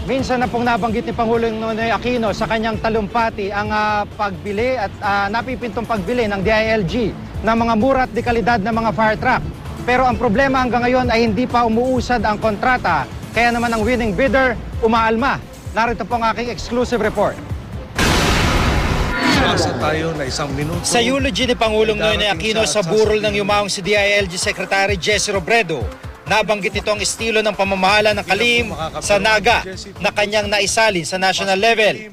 Minsan na pong nabanggit ni Pangulong Nonoy Aquino sa kanyang talumpati ang pagbili at napipintong pagbili ng DILG ng mga mura at dekalidad na mga fire truck. Pero ang problema hanggang ngayon ay hindi pa umuusad ang kontrata, kaya naman ang winning bidder umaalma. Narito po ang aking exclusive report. Tayo na isang minuto. Sa eulogy ni Pangulong Nonoy Aquino sa burol ng yumaong si DILG Secretary Jesse Robredo, nabanggit ito ang estilo ng pamamahala ng kalihim sa Naga na kanyang naisalin sa national level.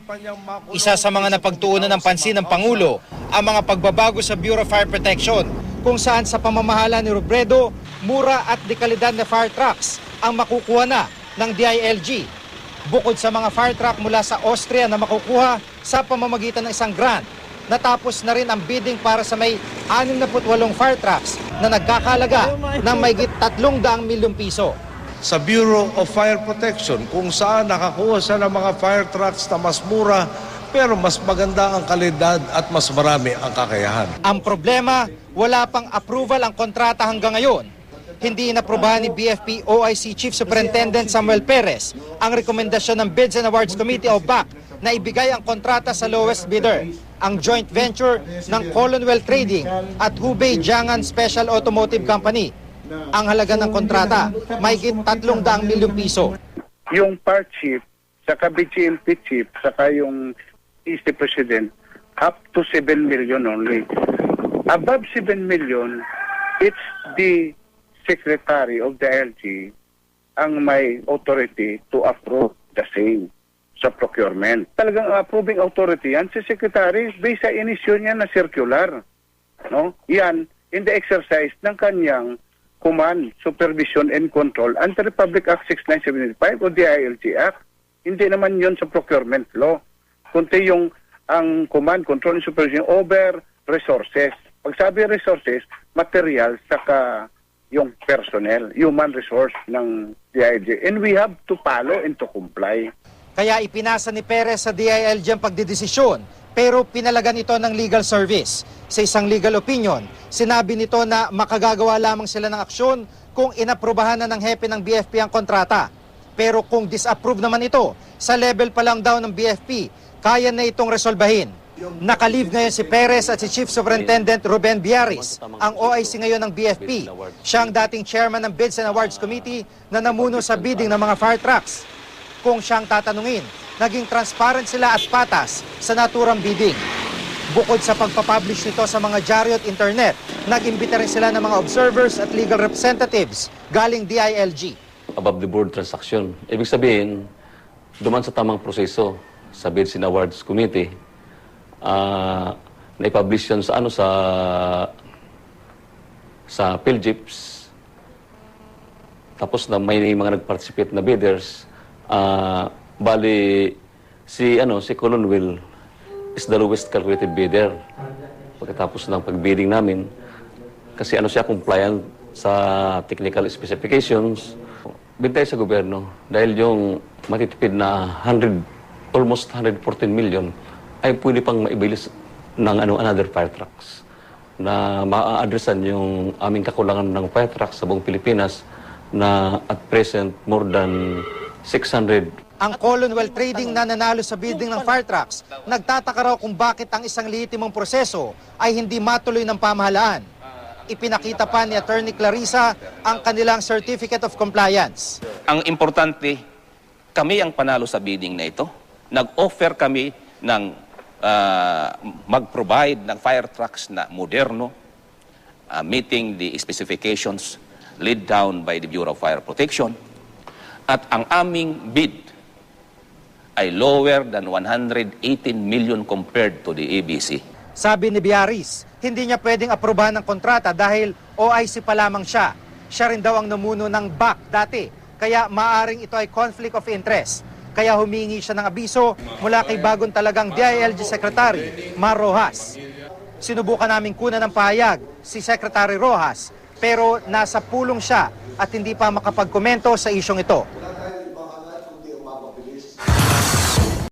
Isa sa mga napagtuunan ng pansin ng Pangulo ang mga pagbabago sa Bureau of Fire Protection, kung saan sa pamamahala ni Robredo, mura at dekalidad na fire trucks ang makukuha na ng DILG. Bukod sa mga fire truck mula sa Austria na makukuha sa pamamagitan ng isang grant, natapos na rin ang bidding para sa may 68 fire trucks na nagkakalaga ng mahigit 300 milyong piso. Sa Bureau of Fire Protection, kung saan nakakuha siya ng mga fire trucks na mas mura pero mas maganda ang kalidad at mas marami ang kakayahan. Ang problema, wala pang approval ang kontrata hanggang ngayon. Hindi inaprubahan ni BFP OIC Chief Superintendent Samuel Perez ang rekomendasyon ng Bids and Awards Committee o BAC na ibigay ang kontrata sa lowest bidder, ang joint venture ng Commonwealth Trading at Hubei Jiang'an Special Automotive Company. Ang halaga ng kontrata, mahigit 300 milyong piso. Yung part chief, saka BGMP chief, saka yung Vice President, up to 7 million only. Above 7 million, it's the Secretary of the LG ang may authority to approve the same sa procurement. Talagang approving authority yan si Secretary based sa inisyon niya na circular. No? Yan, in the exercise ng kanyang command, supervision, and control under Republic Act 6975 o DILG Act. Hindi naman yon sa procurement law. Kundi yung ang command, control, and supervision over resources. Pag sabi resources, material, saka yung personnel, human resource ng DILG. And we have to follow and to comply. Kaya ipinasa ni Perez sa DILG ang pagdidesisyon, pero pinalagan ito ng legal service. Sa isang legal opinion, sinabi nito na makagagawa lamang sila ng aksyon kung inaprubahan na ng hepe ng BFP ang kontrata. Pero kung disapprove naman ito, sa level pa lang daw ng BFP, kaya na itong resolbahin. Nakalive ngayon si Perez at si Chief Superintendent Ruben Biaris, ang OIC ngayon ng BFP. Siya ang dating chairman ng Bids and Awards Committee na namuno sa bidding ng mga fire trucks. Kung siyang tatanungin, naging transparent sila at patas sa naturang bidding. Bukod sa pagpapublish nito sa mga dyaryo at internet, nag-imbita rin sila ng mga observers at legal representatives galing DILG. Above the board transaction. Ibig sabihin, duman sa tamang proseso sa Bids and Awards Committee, na-publish yan sa sa PhilGips. Tapos na may mga nag-participate na bidders. Bali si Commonwealth is the lowest calculated bidder. Pagkatapos ng pag-bidding namin, kasi siya compliant sa technical specifications. Bintay sa gobyerno dahil yung matitipid na almost 114 million ay pwede pang maibilis ng another fire trucks na maa-addressan yung aming kakulangan ng fire trucks sa buong Pilipinas na at present more than 600. Ang Commonwealth Trading na nanalo sa bidding ng fire trucks, nagtataka raw kung bakit ang isang lehitimong proseso ay hindi matuloy ng pamahalaan. Ipinakita pa ni Attorney Clarissa ang kanilang Certificate of Compliance. Ang importante, kami ang panalo sa bidding na ito. Nag-offer kami ng mag-provide ng fire trucks na moderno, meeting the specifications laid down by the Bureau of Fire Protection. At ang aming bid ay lower than 118 million compared to the ABC. Sabi ni Biaris, hindi niya pwedeng aprobahan ng kontrata dahil OIC pa lamang siya. Siya rin daw ang namuno ng BAC dati, kaya maaring ito ay conflict of interest. Kaya humingi siya ng abiso mula kay bagong talagang DILG Secretary, Mar Rojas. Sinubukan naming kunan ng pahayag si Secretary Rojas, pero nasa pulong siya at hindi pa makapagkomento sa isyong ito.